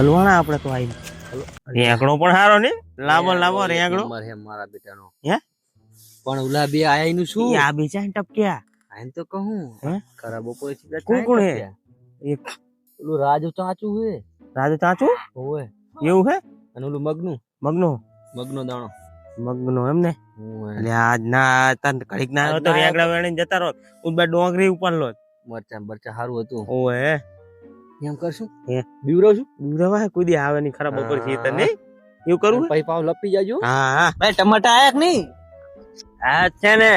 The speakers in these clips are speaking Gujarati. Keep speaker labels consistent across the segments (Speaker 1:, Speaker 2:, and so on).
Speaker 1: હલવાના આપણે તો આઈ રેંગણો પણ સારો ને લાંબો લાંબો રેંગણો
Speaker 2: મારા બેટાનો
Speaker 1: હે
Speaker 2: પણ ઓલા બે આયા નું શું
Speaker 1: આ બીજા ટપક્યા
Speaker 2: આને તો કહું
Speaker 1: હે
Speaker 2: ખરાબ બપોરે
Speaker 1: કોણ કોણ હે એક
Speaker 2: ઓલું રાજુ ચાચું હે
Speaker 1: રાજુ ચાચુ
Speaker 2: ઓવે
Speaker 1: એવું હે
Speaker 2: અને ઓલું મગનું
Speaker 1: મગનો
Speaker 2: દાણો
Speaker 1: મગનો એમ ને એટલે આજ ના તન ઘડીક ના આવ્યો તો રેંગડા વેણીને જતા રહો ઉબા ડોંગરી ઉપર લો
Speaker 2: મરચા સારું હતું
Speaker 1: ઓએ
Speaker 2: એમ કરશું
Speaker 1: હે
Speaker 2: બીવરો છું
Speaker 1: બીવરાવા હે કુદી આવે ની ખરાબ બપોર છે તને નહીં એવું કરું
Speaker 2: પછી પાવ લપી જાજો
Speaker 1: હા હા
Speaker 2: ભાઈ ટમાટા આયા કે નહીં
Speaker 1: આ છે ને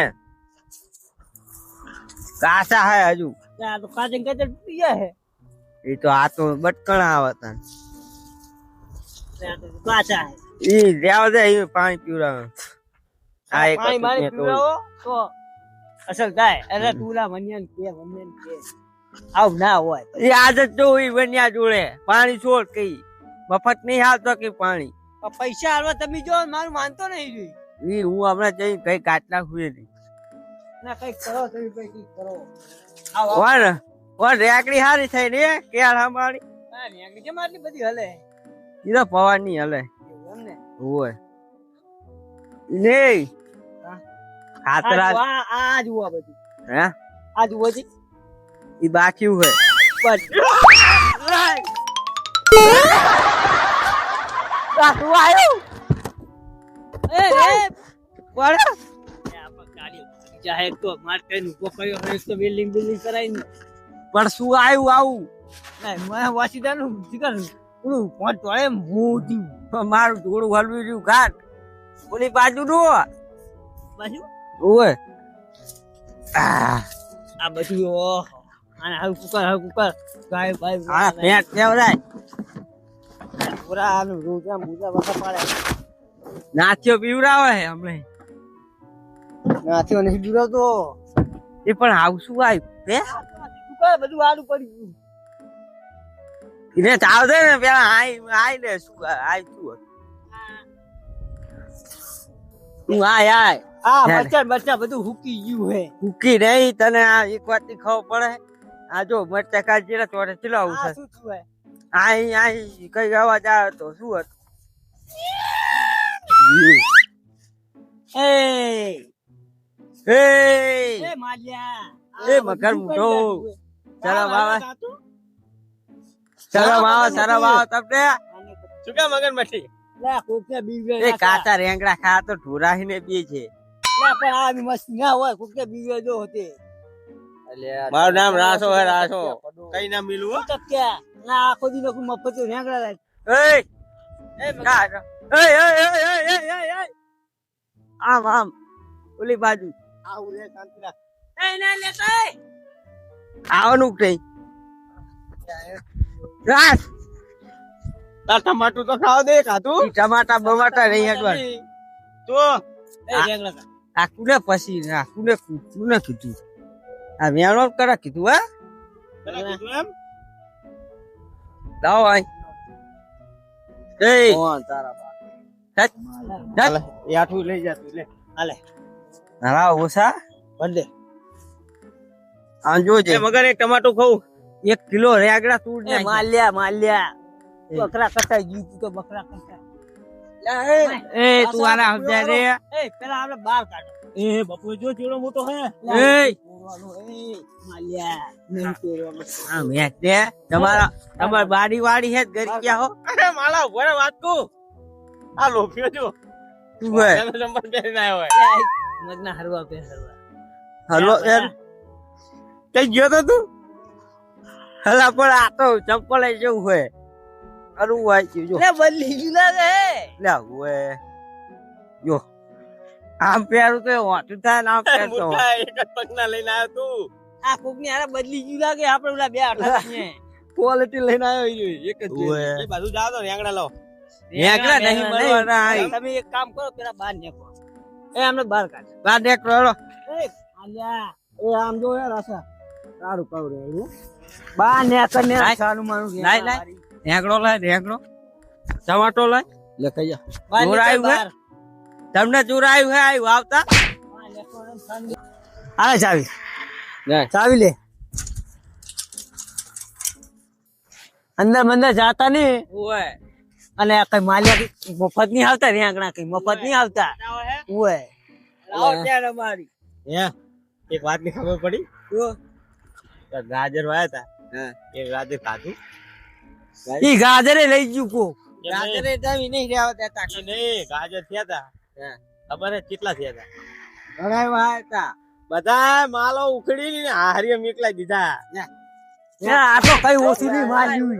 Speaker 1: કાસા હે હજુ
Speaker 2: આ તો કાચે કાચે તૂટી ગયા હે
Speaker 1: એ તો આ તો બટકણા આવતા
Speaker 2: કાચા હે
Speaker 1: ઈ જાવ દે ઈ પાણી પીવરાવે આ એક
Speaker 2: પાણી પીવરાવો તો અસલ થાય અરે તુલા મન્યાન કે આવ ના હોય
Speaker 1: ઈ આદત જો ઈ બન્યા જોડે પાણી છોડ કઈ મફત નહીં આવતો કે પાણી
Speaker 2: પૈસા આલવા તમે જો મારું માનતો નહીં
Speaker 1: ઈ હું હમણાં જઈ કઈ કાટલા ખુએ નહીં
Speaker 2: ના કઈ કરો તમે કઈ કરો
Speaker 1: કોણ રેકડી હારી થઈ ને કેળ હમાડી
Speaker 2: હા ને કેમ આટલી બધી હલે
Speaker 1: ઈ તો પવન ની હલે
Speaker 2: એમ ને
Speaker 1: ઓય નહીં ખાતરા
Speaker 2: આ જુઓ બધું
Speaker 1: હે
Speaker 2: આ જુઓ જી
Speaker 1: ઈ બાકી હોય
Speaker 2: બસ તું આવ્યો એ રે
Speaker 1: કોણ
Speaker 2: ચાહે તો માર્કે નું કોકયો હોય તો બિલ્ડિંગ કરાઈ
Speaker 1: પણ શું આવ્યું આવું
Speaker 2: ના મેં વાસીદા નું જીગર ઓલું પોટ તોડે મોટી
Speaker 1: મારું થોડું હલવી રહ્યું ઘાટ ઓલી બાજુ નો
Speaker 2: બાજુ
Speaker 1: ઓય
Speaker 2: આ બધું ઓહ અને હવે કુકર ગાય ભાઈ
Speaker 1: આ પેટ કેવરાય
Speaker 2: પૂરા આનું રોજા મુજા વખત પાડે
Speaker 1: નાચ્યો પીવરાવે હે હમણે
Speaker 2: નાથી અને દૂરો તો
Speaker 1: એ પણ આવું શું આવ્યું હે
Speaker 2: કુકર બધું આડું પડી ગયું
Speaker 1: એને ચાવ દે ને પેલા આઈ લે શું આઈ શું તું આય
Speaker 2: મરચા બધું હુકી ગયું હે
Speaker 1: ભૂકી નહીં તને આ એક વાત ની ખબર પડે આ જો મરચા કાઢી ચોરે ચલાવું છે
Speaker 2: શું થયું
Speaker 1: આઈ કઈ અવાજ આવે તો શું હતું
Speaker 2: એ
Speaker 1: એ
Speaker 2: માલ્યા
Speaker 1: એ મગર મૂઠો શરમ આવે તમને શું કે મગર મઠી
Speaker 2: લે કોકે બીવે
Speaker 1: એ કાચા રેંગડા ખા તો ઢોરાહીને બી છે
Speaker 2: લે પણ આ મસ્ત ના હોય કોકે બીવે જો હોતે
Speaker 1: મારું નામ રાસો હે રાસો કઈ ના મિલું હો
Speaker 2: ટપક્યા ના આખો દી નું મફત રેંગડા લાય
Speaker 1: આમ ઓલી બાજુ
Speaker 2: આવું રે શાંતિ રાખ એ ના લેતો
Speaker 1: આવવાનું કઈ રાસ ટમાટું તો ખાવ દે ખાતું ટમાટા બમાટા નહીં એકવાર તો
Speaker 2: એ રેંગડા
Speaker 1: આ કુને પછી આ કુને કીધું આ મેણો કરા કીધું હા
Speaker 2: એમ
Speaker 1: લાવ આય એ
Speaker 2: કોણ તારા
Speaker 1: ચાલ
Speaker 2: યાઠું લઈ જા તું લે હાલે
Speaker 1: ના ઓસા
Speaker 2: બંદે
Speaker 1: આમ જોજે મગર એક ટમાટો ખાવું 1 કિલો રેગડા તું
Speaker 2: એ માલ્યા બકરા કટાઈ ગયું તો બકરા કટાઈ
Speaker 1: એ તું આના સમજાય રે
Speaker 2: એ પેલા આપણે બહાર કાઢો એ બપુ જો ચેડો મોટો હે
Speaker 1: એ
Speaker 2: માલ્યા નહીં તોરવાનો
Speaker 1: આ મેચ દે તમાર બાડી વાડી હે ગરી ક્યાં હો અરે માલા ભરે વાત કો આ લોફિયો જો તું હે નંબર બેન આવ્યો હે
Speaker 2: મગના હરવા પે
Speaker 1: હલો યાર કઈ ગયો તો તું હલા પણ આ તો ચંપલ જેવું હોય અરું વાઈ જો
Speaker 2: લે બદલી ગયું રે
Speaker 1: લે ઓએ જો આમ પેરું તો હોતું થાય ને આમ પેર તો એક જ પગના લઈને આવ્યો તું
Speaker 2: આ કોક ની હારે બદલી ગયું લાગે આપણે ઓલા બે આઠા ને
Speaker 1: ક્વોલિટી લઈને આવ્યો એક જ એ બાજુ જાવ તો રેંગડા લો રેંગડા નહીં મળવાના આઈ
Speaker 2: તમે એક કામ કરો પેલા બહાર નીકળો એ અમને બહાર કાઢ
Speaker 1: બહાર નીકળો
Speaker 2: એ આલ્યા એ આમ જો યાર આસા સારું કહું રે બહાર નીકળ ને ચાલુ મારું
Speaker 1: લાય રેંગડો લાય રેંગડો ટમાટો લાય
Speaker 2: લે કઈ જા
Speaker 1: ચોરાયું હે તમને ચોરાયું હે આવ્યું આવતા
Speaker 2: આ ચાવી
Speaker 1: લે
Speaker 2: ચાવી લે અંદર મંદર જાતા નહીં
Speaker 1: ઓય
Speaker 2: અને આ કઈ માલિયા મફત નહીં આવતા રેંગણા કઈ મફત નહીં આવતા ઓય
Speaker 1: લાવો ત્યાં અમારી હે એક વાત ની ખબર પડી તો ગાજર વાયા હતા એ ગાજર ખાધું
Speaker 2: ઈ ગાજરે લઈ ગયું કો
Speaker 1: ગાજર નહીં રહેવા દેતા નહીં ગાજર થયા હતા ખબર હે કેટલા થયા હતા ઘણા વાયા હતા બધા માલો ઉખડી ને હારીએ મેકલાઈ દીધા
Speaker 2: આ તો કઈ ઓછું નહીં માલ્યું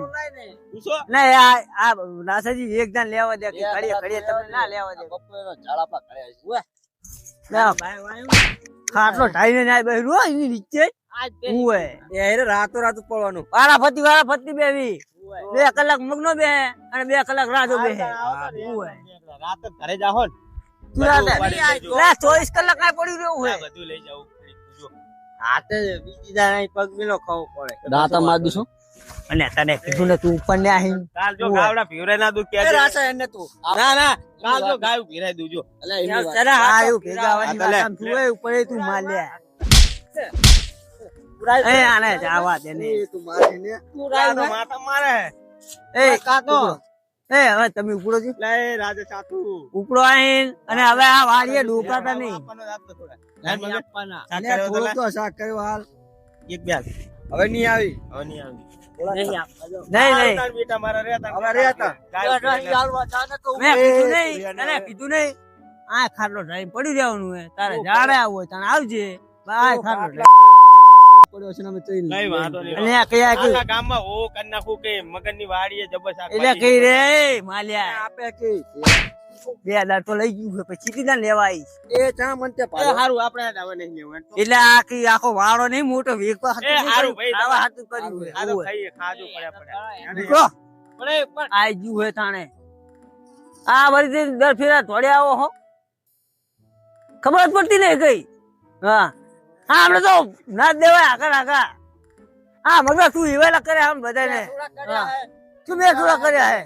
Speaker 2: ના આ નાસાજી એક દાન લેવા દે કે ઘડીએ ઘડીએ તમને ના લેવા દે
Speaker 1: બપોરનો ઝાડાપા કર્યા
Speaker 2: ખાટલો ઢાઈને ના બેહરું હોય એની નીચે ઓય એ રાતો રાત પડવાનું વારા ફતી બેવી 2 કલાક મગનો બે અને 2 કલાક રાજો બે ઓય
Speaker 1: રાત ઘરે જાહો ને
Speaker 2: તું રાત 24 કલાક આ પડ્યું રહ્યું હોય
Speaker 1: બધું લઈ જાવ હાથે બીજી દાણા પગ મિલો ખાવો પડે
Speaker 2: દાતા માર દઈશું અને તને કીધું ને તું ઉપર ને આહી
Speaker 1: કાલ જો ગાવડા ભીવરે ના દુખ કે રાસા એને તું ના કાલ જો ગાવ ભીરાઈ દુજો એટલે
Speaker 2: સરા આયો ભેગા આવવાની વાત આમ તું એ ઉપર તું માર લે એ આને જાવા દે ને તું મારે ને
Speaker 1: તું રાય માતા મારે
Speaker 2: એ કાકો એ હવે તમે ઉપડો જી
Speaker 1: લે રાજા ચાતુ
Speaker 2: ઉપડો આઈન અને હવે આ વાડીએ ડૂકાતા નહીં
Speaker 1: એક બે હવે નહીં આવી
Speaker 2: મેં કીધું નહીં આ ખાટલો ઢાળી પડી જવાનું હે તારે જાડે આવવું હોય તારે આવજે આ ખાટલો પડ્યો છે અમે તઈ
Speaker 1: કઈ વાંધો નહીં
Speaker 2: અને કયા કે
Speaker 1: ગામમાં ઓ કન નાખું કે મગનની વાડીએ જબસ
Speaker 2: એટલે કઈ રે માલ્યા આપે કે 2 દાર તો લઈ ગયું પછી ચીટીદાન લેવા આવી
Speaker 1: એ ચા મનતે પાડો સારું આપણે હવે નહીં લેવું
Speaker 2: એટલે આખી આખો વાળો નહીં મોટો વેકવા
Speaker 1: સારું ભાઈ
Speaker 2: આવા હાથ કર્યું
Speaker 1: આ તો ખાઈએ ખાજો પડ્યા
Speaker 2: પણ આઈ ગયું હે તાણે આ વળી દર ફેરા થોડે આવો હો ખબર જ પડતી નહીં કઈ હા આપણે તો ના દેવાય આગળ હા મગર તું હિવાલા કરે આમ બધાને તું બે થોડા કર્યા હે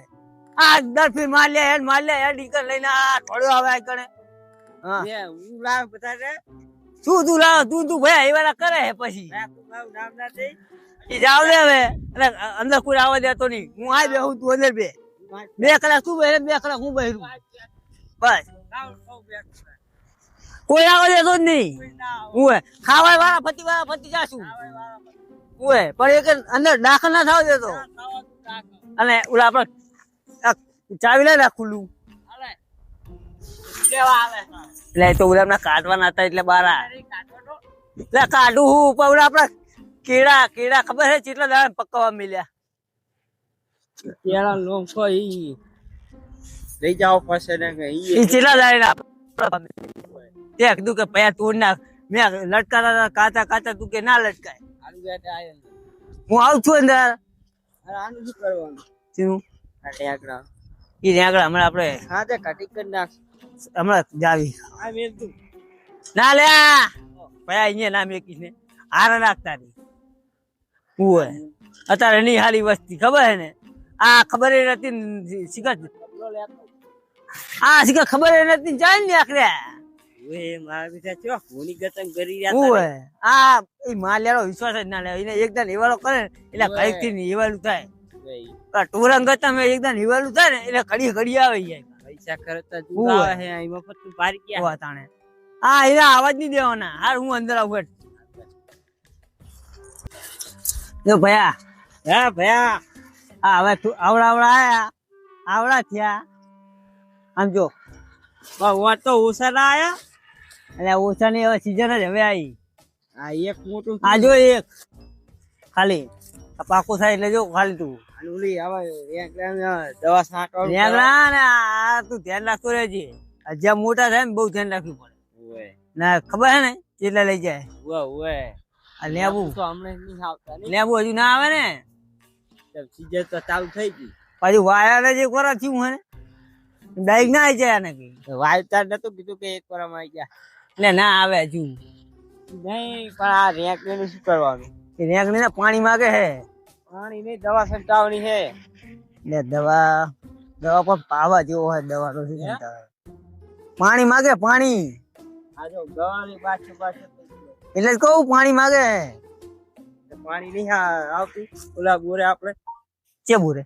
Speaker 2: આ દર ફેર માર લે ડીકર લઈને આ થોડો આવે આ કણે હા હું લાવ બતા શું તું લાવ તું ભાઈ હિવાલા કરે હે પછી નામ ના દે ઈ જાવ દે હવે અને અંદર કોઈ આવવા દેતો નહીં હું આ બેહું તું અંદર બે 2 કલાક તું બેહે 2 કલાક હું બેહું બસ કોઈ આવવા દેતો જ નહીં હું ખાવા વાળા ફતી જાશું હું પણ એક અંદર દાખલ ના થાવ દેતો અને ઓલા આપડે ચાવી લે રાખ ખુલ્લું એટલે તો ઓલા કાઢવાના હતા એટલે બારા એટલે કાઢું હું પણ ઓલા આપડા કેળા ખબર છે કેટલા દાડા પકવવા મળ્યા
Speaker 1: કેળા લોમ છો ઈ લઈ જાવ પાસે ને
Speaker 2: ઈ કેટલા દાડા તે કીધું કે પયા તોડ નાખ મેં લટકાતા કાચા તું કે ના લટકાય હું આવું છું અંદર
Speaker 1: આનું શું કરવાનું
Speaker 2: શું
Speaker 1: નેગડા
Speaker 2: ઈ નેગડા હમણાં આપડે
Speaker 1: હા તે કટિંગ કરી નાખ
Speaker 2: હમણાં જાવી
Speaker 1: આ મેલ તું
Speaker 2: ના લે પયા અહીંયા ના મેકીશ ને હારા નાખતા નહીં હું અત્યારે નહીં હારી વસ્તી ખબર હે ને આ ખબર નથી શીખર આ શીખર ખબર નથી જાય ને આખરે વિશ્વાસ જ ના લે એને એકદમ હિવાળો કરે એટલે ઘડીક થી હિવાળું થાય ટોરંગ ગતા મેં એકદમ હિવાળું થાય ને એટલે ઘડી આવે જાય
Speaker 1: પૈસા ખર્ચા
Speaker 2: તાણે હા એના અવાજ નહીં દેવાના હાર હું અંદર આવું જો ભયા
Speaker 1: હે ભયા
Speaker 2: હા હવે તું આવડા થયા આમ જો
Speaker 1: તો ઓછા ના આયા
Speaker 2: એટલે ઓછા ની હવે સીઝન જ હવે આવી
Speaker 1: આ એક મોટું
Speaker 2: આ જો એક ખાલી પાકો થાય એટલે જો ખાલી તું
Speaker 1: ઓલી આવે દવા છાંટવા
Speaker 2: ને આ તું ધ્યાન રાખતો રહેજે જ્યાં મોટા થાય ને બહુ ધ્યાન રાખવું પડે ના ખબર હે ને કેટલા લઈ જાય લેબુ
Speaker 1: તો હમણાં નહીં આવતા
Speaker 2: લેબુ હજુ ના આવે ને
Speaker 1: સીઝન તો ચાલુ થઈ ગઈ
Speaker 2: પાછું વાયા જે કોરા થયું હે ડાયક ના આવી જાય આને કઈ
Speaker 1: વાયતાર નતું કીધું કે એક વાર આવી ગયા
Speaker 2: એટલે ના આવે હજુ
Speaker 1: નહીં પણ આ રેક ને શું કરવાનું
Speaker 2: રેક ને પાણી માગે હે
Speaker 1: પાણી નહીં દવા છંટાવવાની હે
Speaker 2: એટલે દવા પણ પાવા જેવો હોય દવા તો પાણી માગે પાણી
Speaker 1: આ જો ગવાની પાછું
Speaker 2: એટલે કહું પાણી માગે
Speaker 1: પાણી નહીં આવતું ઓલા બોરે આપણે
Speaker 2: ચે બુરે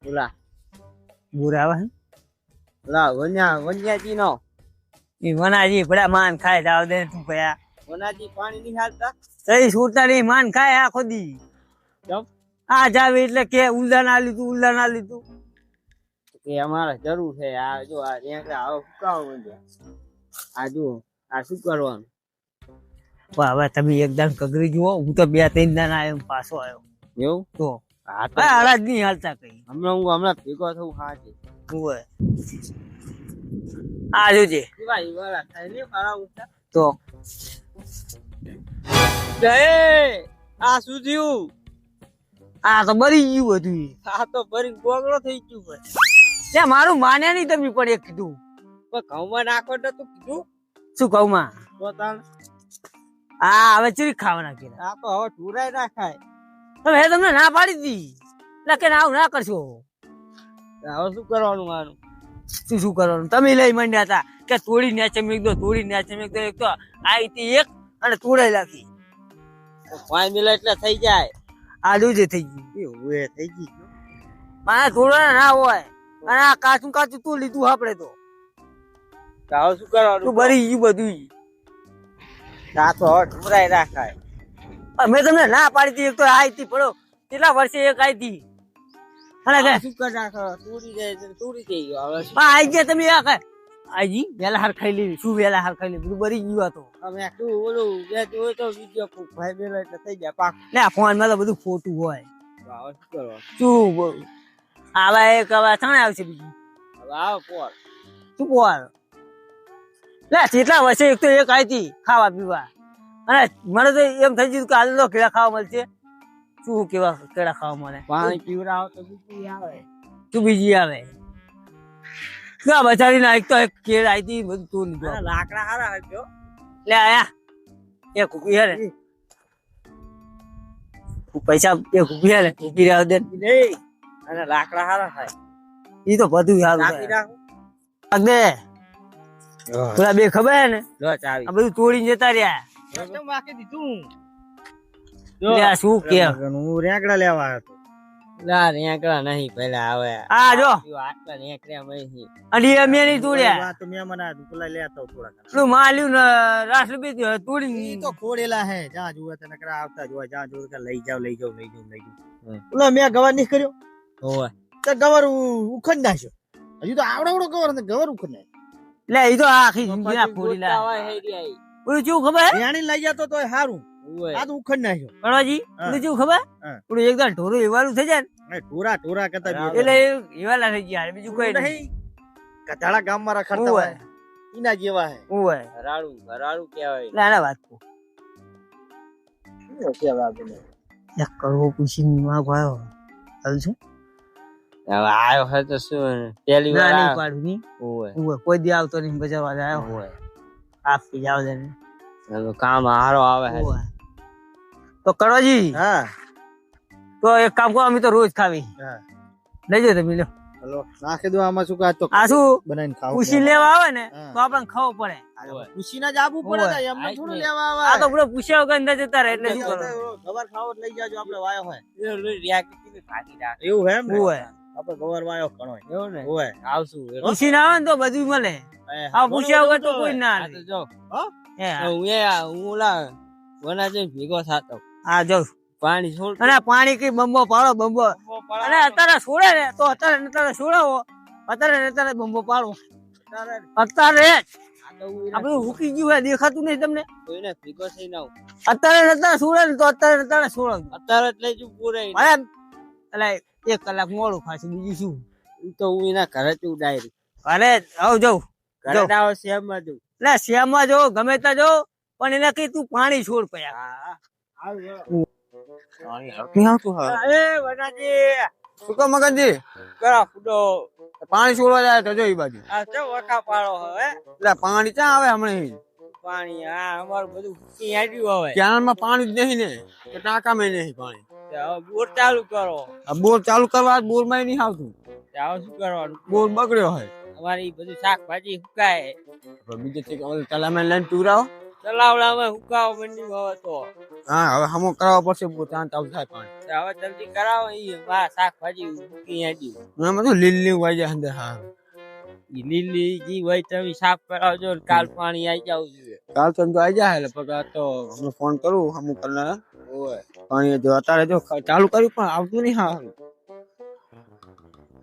Speaker 1: બોલા
Speaker 2: બુરે આવે
Speaker 1: બોલા વન્યાજી નો
Speaker 2: એ વનાજી ભડા માન ખાય જાવ દે તું ભયા
Speaker 1: વનાજી પાણી નહીં હાલતા
Speaker 2: સહી છૂટતા નહીં માન ખાય આખો દી
Speaker 1: કેમ
Speaker 2: આ જાવે એટલે કે ઉલ્લા ના લીધું
Speaker 1: કે અમારે જરૂર છે આ જો આ રેંકડા હવે ફૂકાવો મંડ્યા આ જો આ શું કરવાનું
Speaker 2: હવે તમે એકદમ કગરી જુઓ હું તો 2-3 દાન આવ્યો પાછો આવ્યો
Speaker 1: એવું
Speaker 2: તો
Speaker 1: હા તો
Speaker 2: અડાજ નહીં હાલતા કઈ
Speaker 1: હમણાં ભેગો થવું હા છે
Speaker 2: હોય આ જોજે
Speaker 1: ભાઈ વાળા થાય ને મારા ઉઠા
Speaker 2: તો
Speaker 1: જય આ શું થયું
Speaker 2: આ તો બરી ગયું બધું
Speaker 1: આ તો ભરી ગોગળો થઈ ગયું ભાઈ
Speaker 2: ત્યાં મારું માન્યા નહીં તમે પણ એક કીધું
Speaker 1: પણ ઘઉંમાં નાખો તો તું કીધું
Speaker 2: શું કહું માં
Speaker 1: પોતાને
Speaker 2: આ હવે ચૂરી ખાવાના કીધા
Speaker 1: આ તો હવે ઢુરાય ના ખાય
Speaker 2: હવે તમને ના પાડી દી એટલે કે આવું ના કરશો
Speaker 1: હવે શું કરવાનું મારું
Speaker 2: શું કરવાનું તમે લઈ માંડ્યા હતા કે તોડી નેચે મેક દો એક તો આઈતી એક અને તોડાઈ નાખી
Speaker 1: પાણી મિલે એટલે થઈ જાય
Speaker 2: આડુ જે થઈ ગયું
Speaker 1: એ થઈ ગઈ
Speaker 2: મારા તોડવાના ના હોય અને આ કાચું તું લીધું આપડે તો
Speaker 1: હવે શું કરવાનું
Speaker 2: તું બરી ગયું બધું
Speaker 1: આ તો હવે ઢુરાય ના ખાય
Speaker 2: મેં તમને ના પાડી હતી એક તો આઈતી પડો કેટલા વર્ષે એક આઈતી અને કે
Speaker 1: શું કર નાખો તૂરી જાય તૂરી જઈ ગયો હવે
Speaker 2: આઈ ગયા તમે આ કઈ આજી વેલા હાર ખાઈ લેવી શું વેલા હાર ખાઈ લેવી બધું બરી ગયું હતો
Speaker 1: અમે તું ઓલું બે જોઈ તો વિડિયો ભાઈ બેલો એટલે થઈ જાય પાક
Speaker 2: ને આ ફોન માં તો બધું ખોટું હોય
Speaker 1: હવે શું કરવાનું
Speaker 2: શું આવા એક હવે છાણે આવશે બીજું
Speaker 1: હવે આવો પોર
Speaker 2: શું પોર લે કેટલા વર્ષે એક તો એક આઈતી ખાવા પીવા અને મને તો એમ થઈ ગયું કે આજે તો કેળા ખાવા મળશે શું કેવા કેળા ખાવા મળે
Speaker 1: પાણી પીવડાવો તો બીજું આવે
Speaker 2: શું બીજી આવે ના બચારી ના એક તો એક કેળ આઈતી બધું તું લીધું
Speaker 1: આ લાકડા હારા હજો
Speaker 2: લે આયા એ કુકી હે પૈસા એ કુકી હે કુકી રાવ દે
Speaker 1: નહીં અને લાકડા હારા થાય
Speaker 2: ઈ તો બધું સારું
Speaker 1: નાખી નાખો
Speaker 2: દે પેલા બે ખબર હે ને
Speaker 1: લો ચાવી
Speaker 2: આ બધું તોડીને જતા રહ્યા
Speaker 1: કેમ વાકી દીધું
Speaker 2: લે આ શું કે
Speaker 1: હું રેંકડા લેવા હતો ના રેંકડા નહીં પેલા આવે
Speaker 2: આ જો
Speaker 1: આટલા રેંકડા નહીં
Speaker 2: અને એ મેં નહીં તોડ્યા
Speaker 1: વાત મેં મને પેલા લેતો થોડા
Speaker 2: પેલું માલ્યું ને રાસ રૂપી તોડી
Speaker 1: તો ખોડેલા હે જ્યાં જુએ તને કરા આવતા જોવા જ્યાં જોવે કે લઈ જાવ ઓલા મેં ગવાર નહીં કર્યો હોવે તો ગવાર ઉખડ નાખ્યો હજુ તો આવડો ગવાર ને ગવાર ઉખડ નાખ્યો
Speaker 2: લે ઈ તો આખી જિંદગી ના ફોડી લા ઓલું શું ખબર
Speaker 1: રેણી લઈ જતો તો હારું આ તો ઉખડ નાખ્યો
Speaker 2: કણવાજી ઓલું શું ખબર ઓલું એકદમ ઢોરું એવાળું થઈ જાય
Speaker 1: ને ઢોરા કરતા
Speaker 2: એટલે એવાલા થઈ ગયા બીજું કોઈ નહીં
Speaker 1: કટાળા ગામ માં રખડતા હોય ઈના જેવા હે
Speaker 2: ઓય
Speaker 1: હરાળું કહેવાય
Speaker 2: ના વાત કો એક કરોડ પૂછીને માં ગયો હાલ છે
Speaker 1: હવે આયો હે તો શું પહેલી વાર
Speaker 2: નહીં પાડું ની ઓય કોઈ દી આવતો નહીં બજારવા આવ્યો
Speaker 1: ઓય
Speaker 2: આપી જાવ દે
Speaker 1: કામ હારો આવે હે
Speaker 2: તો કરોજી
Speaker 1: હા
Speaker 2: તો એક કામ કરો અમે તો રોજ ખાવી
Speaker 1: હા
Speaker 2: લેજો તમે લો
Speaker 1: હલો નાખી દો આમાં શું કાચ તો
Speaker 2: આ શું
Speaker 1: બનાવીને ખાવ
Speaker 2: પૂછી લેવા આવે ને તો આપણને ખાવું પડે
Speaker 1: પૂછીને જ આવવું પડે ને એમને થોડું લેવા આવે
Speaker 2: આ તો પૂરો પૂછ્યા વગર અંદર જતા રહે એટલે શું કરો
Speaker 1: ગવાર ખાવો લઈ જાજો આપણે વાયો હોય એવું હે એમ
Speaker 2: ઓય
Speaker 1: આપણે ગવાર વાયો ઘણો એવું ને ઓય આવશું
Speaker 2: પૂછીને આવે ને તો બધું મળે આ પૂછ્યા વગર તો કોઈ ના આવે
Speaker 1: જો
Speaker 2: હે
Speaker 1: હું ઓલા વનાજે ભેગો થાતો
Speaker 2: આ જો
Speaker 1: પાણી છોડ
Speaker 2: અને પાણી કઈ બંબો પાડો બંબો અને અત્યારે છોડે ને તો અત્યારે છોડાવો અત્યારે બંબો પાડો અત્યારે આ બધું રૂકી ગયું હોય દેખાતું નહીં તમને
Speaker 1: કોઈને ભેગો થઈ ના
Speaker 2: અત્યારે છોડે ને તો અત્યારે છોડો
Speaker 1: અત્યારે જ લઈ જુ પૂરે
Speaker 2: એટલે 1 કલાક મોડું ખાશું બીજું શું
Speaker 1: તો હું એના ઘરે જ ડાયરી
Speaker 2: અરે આવ જાઉં
Speaker 1: ઘરે આવો શેમમાં જઉં
Speaker 2: એટલે શ્યામમાં જો ગમે ત્યાં જો પણ એને કઈ તું પાણી છોડ પયા પાણી છોડવા જાય તો જો એ બાજુ એટલે પાણી ક્યાં આવે હમણાં
Speaker 1: પાણી હા અમારું બધું હવે
Speaker 2: કેનાલમાં પાણી જ નહીં ને ટાંકામાં નહીં પાણી
Speaker 1: બોર ચાલુ કરો
Speaker 2: બોર ચાલુ કરવા બોર માં નહીં આવતું
Speaker 1: શું કરવાનું
Speaker 2: બોર બગડ્યો હોય
Speaker 1: અમારી બધું શાકભાજી સુકાય
Speaker 2: બીજે તલામાં લઈને ટુરાવો તલાવડામાં હુકાવા મંડી હવે તો
Speaker 3: હા હવે હમો કરાવવા પડશે ચાંદ ચાલુ થાય પાણી
Speaker 2: હવે જલ્દી કરાવો ઈ વા શાકભાજી મૂકી આજી
Speaker 3: એમાં તો લીલી વાઈ જાય અંદર હા
Speaker 2: ઈ લીલી જી હોય તમે સાફ કરાવજો ને કાલ પાણી આવી જાવ જોઈએ
Speaker 3: કાલ તો આવી જાય એટલે પગાર તો હું ફોન કરું હમું કરનાર
Speaker 2: ઓય
Speaker 3: પાણી જો અત્યારે જો ચાલુ કર્યું પણ આવતું નહીં હા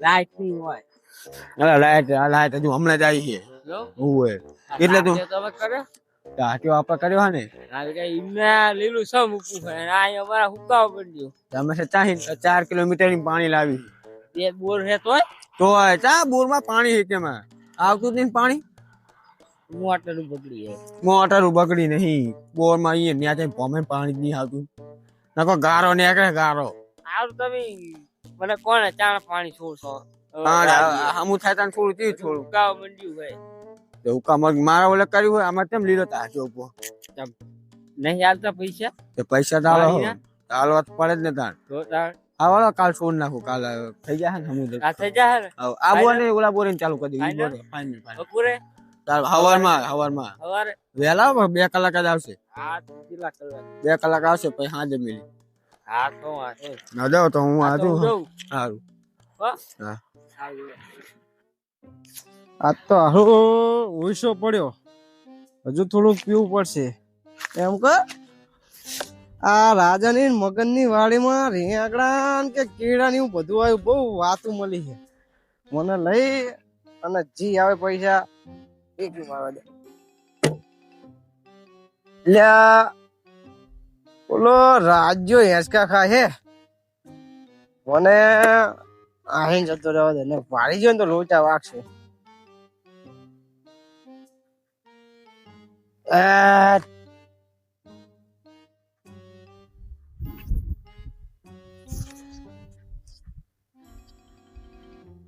Speaker 2: લાઈટ ની હોય
Speaker 3: લાઈટ હજુ હમણાં જ આવી છે
Speaker 2: જો
Speaker 3: ઓય એટલે તું
Speaker 2: તમે કરે
Speaker 3: હાટ્યો આપણે કર્યો હા ને
Speaker 2: આ કે ઈમાં લીલું સમ મૂકું છે અને આ અમારા હુકાવા પડ્યો
Speaker 3: તમે છે 4 કિલોમીટર ની પાણી લાવી
Speaker 2: બે બોર હે તોય
Speaker 3: તો ચા બોરમાં પાણી છે તેમાં આવતું જ નહીં પાણી
Speaker 2: મોટર બગડી જાય
Speaker 3: મોટર બગડી નહીં બોરમાં અહીંયા ત્યાં પોમે પાણી જ નહીં આવતું નકો ગારો ને કે ગારો
Speaker 2: આવ તમે મને કોણે ચાણ પાણી છોડશો
Speaker 3: હમું થાય તને થોડું તીર થોડું
Speaker 2: હુકાવા મંડ્યું હોય
Speaker 3: એવું કામ મારા ઓલે કર્યું હોય આમાં કેમ લીલો તાજો ઉભો
Speaker 2: નહીં આવતા પૈસા
Speaker 3: તે પૈસા ડાલો હાલવા તો પડે જ ને તાર
Speaker 2: તો તાર
Speaker 3: હા વાળો કાલ છોડ નાખું કાલ થઈ જાય ને સમુદ્ર
Speaker 2: આ થઈ જાય ને
Speaker 3: આ બોને ઓલા બોરીને ચાલુ કરી દે ફાઈનલ
Speaker 2: બપોરે
Speaker 3: ચાલ હવારમાં
Speaker 2: સવારે
Speaker 3: વહેલા 2 કલાક જ આવશે
Speaker 2: આ કેટલા કલાક
Speaker 3: 2 કલાક આવશે પછી સાંજે મિલી
Speaker 2: હા તો વાંચો
Speaker 3: ના જાવ તો હું આજુ
Speaker 2: જઉં
Speaker 3: સારું
Speaker 2: હા
Speaker 3: હા
Speaker 1: આ તો હારો ઓછો પડ્યો હજુ થોડુંક પીવું પડશે એમ કે આ રાજાની મગનની વાડીમાં રીંગણા કે કેળા ને એવું બધું આવ્યું બહુ વાતું મળી છે મને લઈ અને જી આવે પૈસા એક મારવા દે લ્યા બોલો રાજ્યો હેંચકા ખાય હે મને આહીન જતો રહેવા દે ને વાળી ગયો ને તો લોચા વાગશે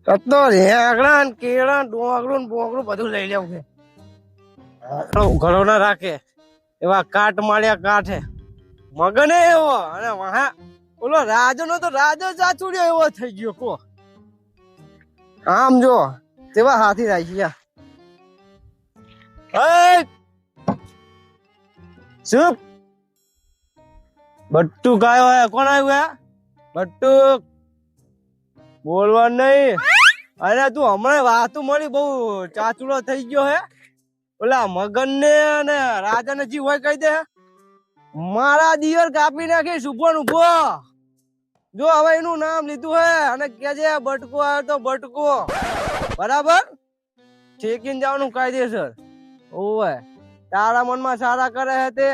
Speaker 1: તો રેગડા ને કેળા ડોંગરું ને બોંગરું બધું લઈ લેવું છે ઘરો ના રાખે એવા કાટ માળ્યા કાઠે મગને એવો અને વહા ઓલો રાજો નો તો રાજો ચાચુડ્યો એવો થઈ ગયો કો આમ જો તેવા હાથી રાખ્યા ચૂપ બટ્ટુ ગાયો હે કોણ આવ્યું હે બટ્ટુ બોલવા નહીં અરે તું હમણાં વાતું મળી બહુ ચાચુડો થઈ ગયો હે ઓલા મગન ને અને રાજા ને જી હોય કહી દે મારા દિયર કાપી નાખી શુભન ઉભો જો હવે એનું નામ લીધું હે અને કેજે બટકો આવ્યો તો બટકો બરાબર ઠેકીને જવાનું કાયદેસર ઓવે તારા મનમાં સારા કરે હે તે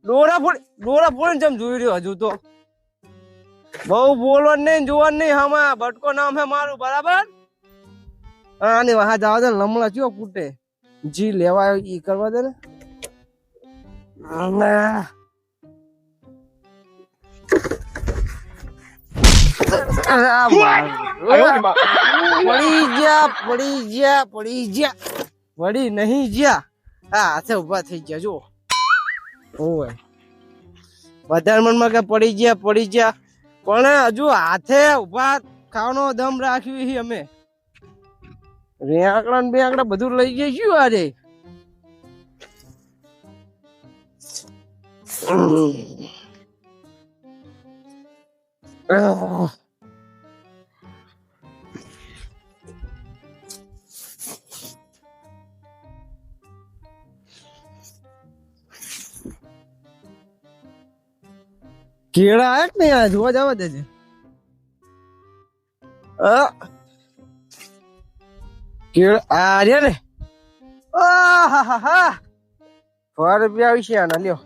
Speaker 1: ડોરા ફોડી જેમ જોઈ રહ્યો હજુ તો બહુ બોલવાનું નહીં જોવાનું નહીં હમા બટકો નામ હે મારું બરાબર આની વાહ જવા દે લમણા ચો ફૂટે જી લેવા આવ્યો ઈ કરવા દે ને પડી નહીં જ્યા હા હાથે ઉભા થઈ ગયા જો ઓય વધારે મનમાં કે પડી ગયા પણ હજુ હાથે ઉભા ખાવાનો દમ રાખ્યું અમે રેંકડા ને બેંકડા બધું લઈ જઈશું આજે કેળા આવે કે નહીં જોવા જવા દેજે કેળા આ ને ₹100 વિશે આના લ્યો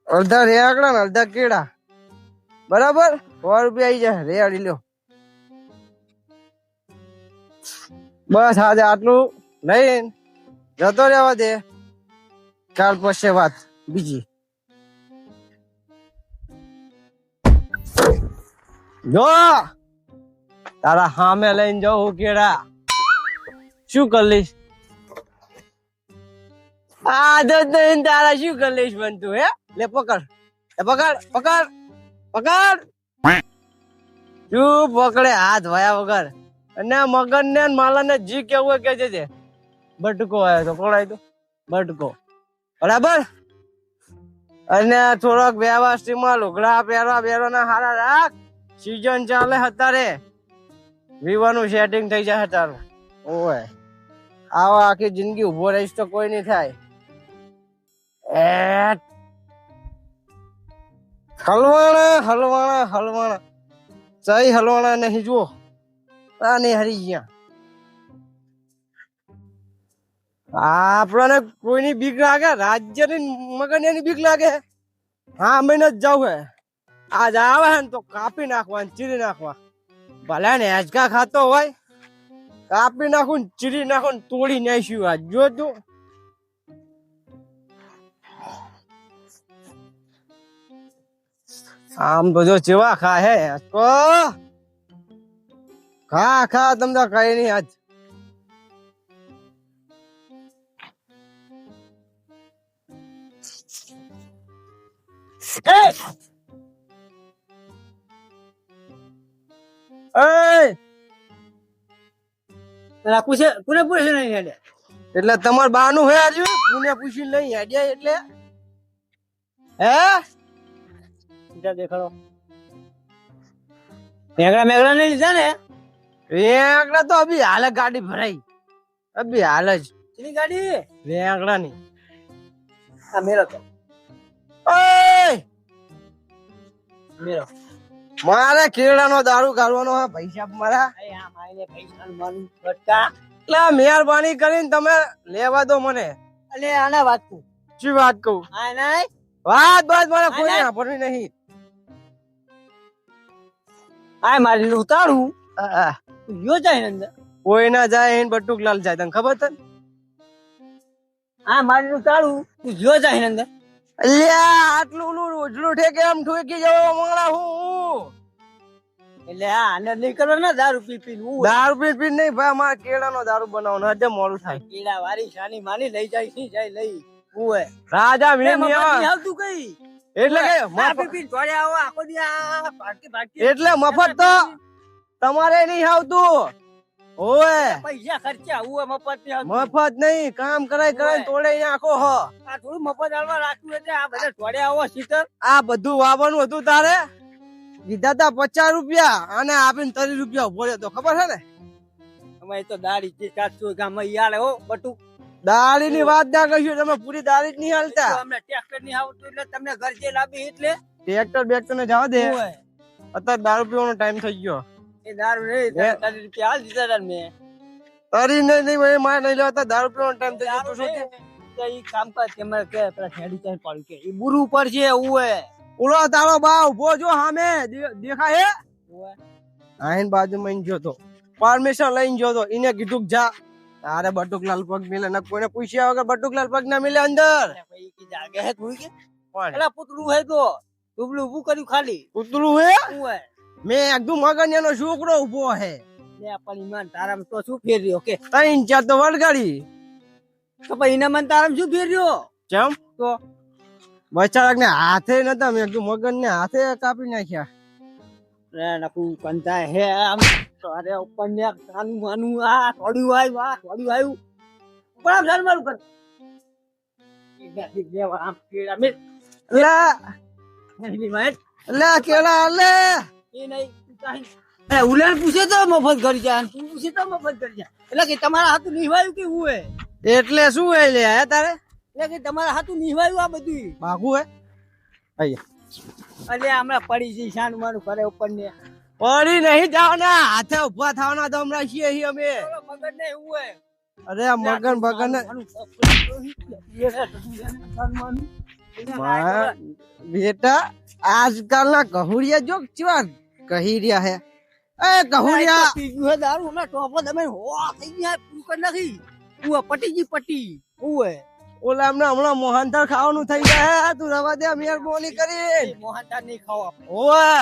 Speaker 1: અડધા રેકડા ને અડધા કેળા બરાબર ₹100 આવી જાય રેડી લ્યો બસ આજે આટલું લઈને જતો રહેવા દે કાલ પછી વાત બીજી જો તારા સામે લઈને જાઉં કેળા શું કરી લઈશ આદત નહીં તારા શું કરી લઈશ બનતું હે લે પકડ શું પકડે હાથ વાયા વગર અને મગન ને માલા ને જી કેવું કે છે
Speaker 4: બટકો આવ્યો તો પડાય તો બટકો બરાબર. અને થોડોક વ્યવસ્થિતમાં લુગડા પહેરવાના હારા રાખ. સીઝન ચાલે અત્યારે, વિવાનું સેટિંગ થઈ જાય તારું. ઓય આવા આખી જિંદગી ઉભો રહીશ તો કોઈ નહીં થાય. હલવાણા સહી હલવાણા નહીં જુઓ આ નહીં હરી ગયા. આપણને કોઈની બીક લાગે? રાજ્યની મગનિયાની બીક લાગે? હા અમે જ જવું હે. આજ આવે ને તો કાપી નાખવા ચીરી નાખવા. ભલે ને હેચકા ખાતો હોય કાપી નાખું ને ચીરી નાખું ને તોડી નાખ્યું. આજ જો તું આમ તો જો ચેવા ખા હે તો ખા તમને કઈ નઈ આજ. એટલે તમાર બાનું હે આજુ પુને પૂછી નહીં હેડ્યા એટલે હે દેખાડો.
Speaker 2: મેઘડા નહીં લીધા ને?
Speaker 4: વેંગડા તો અભી હાલ ગાડી ભરાઈ, અભી હાલ જ.
Speaker 2: એની ગાડી
Speaker 4: વેંગડા ની
Speaker 2: આ મેરો તો મેરો
Speaker 4: મારે કેળાનો દારૂ કાઢવાનો હે પૈસા મારા.
Speaker 2: આ માઈને પૈસા મારું બટકા
Speaker 4: એટલે મહેરબાની કરીને તમે લેવા દો મને.
Speaker 2: અલે આના વાત તું
Speaker 4: શું વાત કહું?
Speaker 2: આ નહીં
Speaker 4: વાત મારે કોઈ સાંભળવી નહીં.
Speaker 2: આ મારી ઉતારું યો જાય અંદર
Speaker 4: કોઈ ના જાય એને બટુકલાલ જાય તને ખબર તને?
Speaker 2: આ મારી ઉતારું તું યો જાય અંદર.
Speaker 4: અલ્યા આટલું રોજલું ઠેકે એમ ઠોકી જવા માંગડા હું.
Speaker 2: એટલે આ આને નહીં કરવાના દારૂ પી
Speaker 4: દારૂ પી નહીં ભાઈ, અમારે કેળાનો દારૂ બનાવવાનો હજે મોડું થાય.
Speaker 2: કેળા વારી શાની માની લઈ જાય છે જાય લઈ ઓય
Speaker 4: રાજા વીર
Speaker 2: આવતું કઈ
Speaker 4: એટલે કે
Speaker 2: આખો દી આ પાર્ટી
Speaker 4: એટલે મફત તો તમારે નહીં આવતું. ઓય
Speaker 2: પૈસા ખર્ચા હું મફત ની આવતું.
Speaker 4: મફત નહીં, કામ કરાય તોડે આખો હ.
Speaker 2: આ થોડું મફત આલવા રાખ્યું એટલે આ બધા ઢોળે આવો સીતર.
Speaker 4: આ બધું વાવવાનું હતું તારે કીધા તા 50 રૂપિયા અને આપીને 30 રૂપિયા ઉભો રહ્યો તો ખબર છે ને?
Speaker 2: અમે તો દાડી જે 700 ગામ યાર હો બટુ
Speaker 4: દાળી ની વાત ના કરશું, તમે પૂરી દાળી જ નહીં હાલતા.
Speaker 2: અમને ટ્રેક્ટર નહીં આવતું એટલે તમને ઘર જે લાવી એટલે
Speaker 4: ટ્રેક્ટર બેક્ટર ને જવા દે. અત્યારે દારૂ પીવાનો ટાઈમ થઈ ગયો.
Speaker 2: એ દારૂ નહીં 30 રૂપિયા હાલ દીધા તા મેં.
Speaker 4: તારી નહીં મારે નહીં લેવાતા, દારૂ પીવાનો ટાઈમ થઈ ગયો. તું શું કે
Speaker 2: ઈ કામકાજ કે મારે કે પેલા ખેડી ચાઈ પાડી કે ઈ બુરુ ઉપર છે ઓય.
Speaker 4: ઓલો તારો બા ઉભો જો સામે દેખાય હે?
Speaker 2: ઓય
Speaker 4: આઈન બાજુમાં ઈન જો તો પરમિશન લઈને જો તો એને કીધું જા તારે બટુકલાલ પગ મિલે ના કોઈને પૂછ્યા વગર બટુકલાલ પગ ના મિલે અંદર.
Speaker 2: ભાઈ કી જાગે હે થોડી કે એલા પુતળું હે તો ડુબલું ઊભું કર્યું ખાલી
Speaker 4: ઉતરું હે?
Speaker 2: ઓય
Speaker 4: મેં એકદમ મગનિયાનો છોકરો ઉભો હે.
Speaker 2: લે પણ ઈમાન તારામ તો શું ફેર્યો કે
Speaker 4: 3-4 તો વળગાડી
Speaker 2: તો પછી ઈના મન તારામ શું ફેર્યો
Speaker 4: ચમ
Speaker 2: તો
Speaker 4: બચારાક ને હાથે નતા, મેં એકદમ મગન ને હાથે કાપી નાખ્યા.
Speaker 2: રે નકુ કંતા હે આમ તારે ઉપર ને કાનું માનું આ થોડું આવ્યું પણ આમ જાન મારું કર ઈ દેવા આમ કેડા મે
Speaker 4: લે કેળા લે
Speaker 2: એ નહીં એ ઉલાન પૂછે તો મફત કરી જાય, તું પૂછે તો મફત કરી જાય. એટલે કે તમારા હાથું નિવાયું કે હું હે
Speaker 4: એટલે શું હે લે હે તારે?
Speaker 2: એટલે કે તમારા હાથું નિવાયું આ બધું
Speaker 4: ભાગુ હે
Speaker 2: અલે હમણાં પડી જઈ શાન મારું કરે ઉપર ને
Speaker 4: પડી નહીં જવાના, હાથે ઉભા થવાના તો હમણાં છીએ અમે.
Speaker 2: મગન ને એવું હે.
Speaker 4: અરે આ મગન બગન બેટા આજકાલ ના કહુડિયા જો ચીવા કહી રહ્યા હે. એ કહુડિયા
Speaker 2: પીજું હે દારૂ હમણાં ટોપો તમે હો થઈ ગયા પૂરું કરી નાખી ઉવા પટી ઉવે
Speaker 4: ઓલા હમણાં મોહનથાળ ખાવાનું થઈ જાય હે. તું રવા દે મહેરબાની કરી.
Speaker 2: મોહનથાળ નહીં ખાવા
Speaker 4: ઓય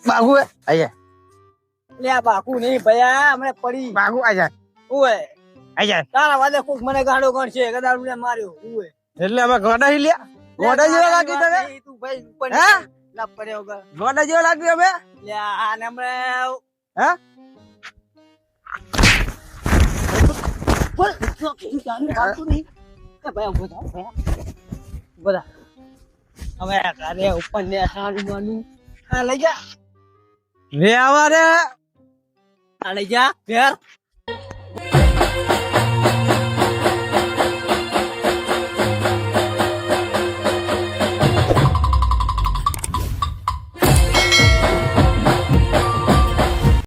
Speaker 4: બાગુ આયા
Speaker 2: લે આ બાકુ નહીં ભયા હમણાં પડી
Speaker 4: બાગુ આયા
Speaker 2: ઉવે
Speaker 4: આયા
Speaker 2: તારા વાદે કોક મને ગાડો ગણશે ગદાડું ને માર્યો ઉવે
Speaker 4: એટલે અમે ગોડા હી લ્યા ગોડા જેવા લાગી તને
Speaker 2: તું ભાઈ ઉપર
Speaker 4: હે
Speaker 2: ના પડ્યો વગર
Speaker 4: ગોડા જેવા લાગ્યું અમે
Speaker 2: લે આ ને હમણાં
Speaker 4: હે
Speaker 2: બધા હવે ઘરે ઉપર ને ખાવાનું આ લઈ જા
Speaker 4: વેવા રે
Speaker 2: આ લઈ જા ઘેર